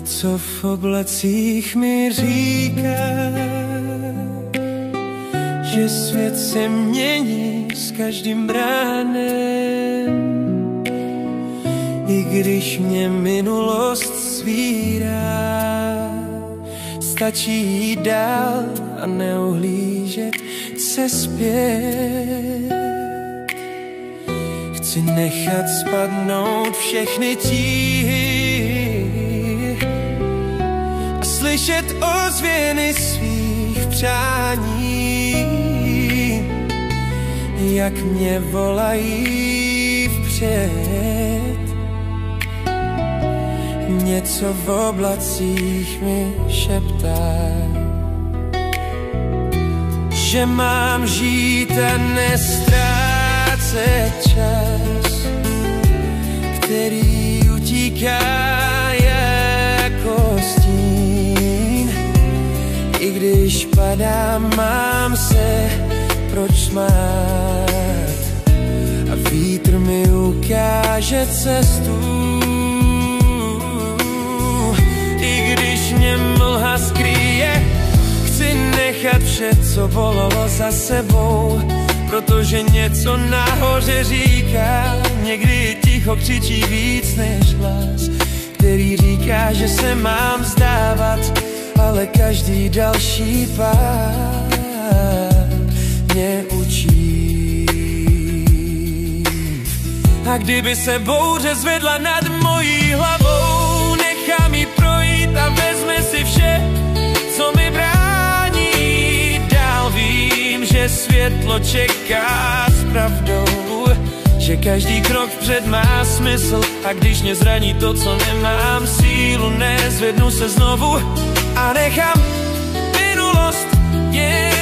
Něco v oblacích mi říká, že svět se mění s každým ránem. I když mě minulost svírá, stačí jít dál a neuhlížet se zpět. Chci nechat spadnout všechny tíhy a slyšet ozvěny svých přání, jak mě volají vpřed. Něco v oblacích mi šeptá, že mám žít a nestrácet čas, který utíká jako stín. I když padám, mám se proč smát a vítr mi ukáže cestu. I když mě mlha skryje, chci nechat vše, co bolelo, za sebou, protože něco nahoře říká, někdy ticho křičí víc než hlas, který říká, že se mám vzdávat, ale každý další pád mě učí. A kdyby se bouře zvedla nad mojí hlavou, nechám ji projít a vezme si vše, co mi brání. Dál vím, že světlo čeká s pravdou, že každý krok vpřed má smysl. A když mě zraní to, co nemám sílu, nezvednu se znovu a nechám minulost jen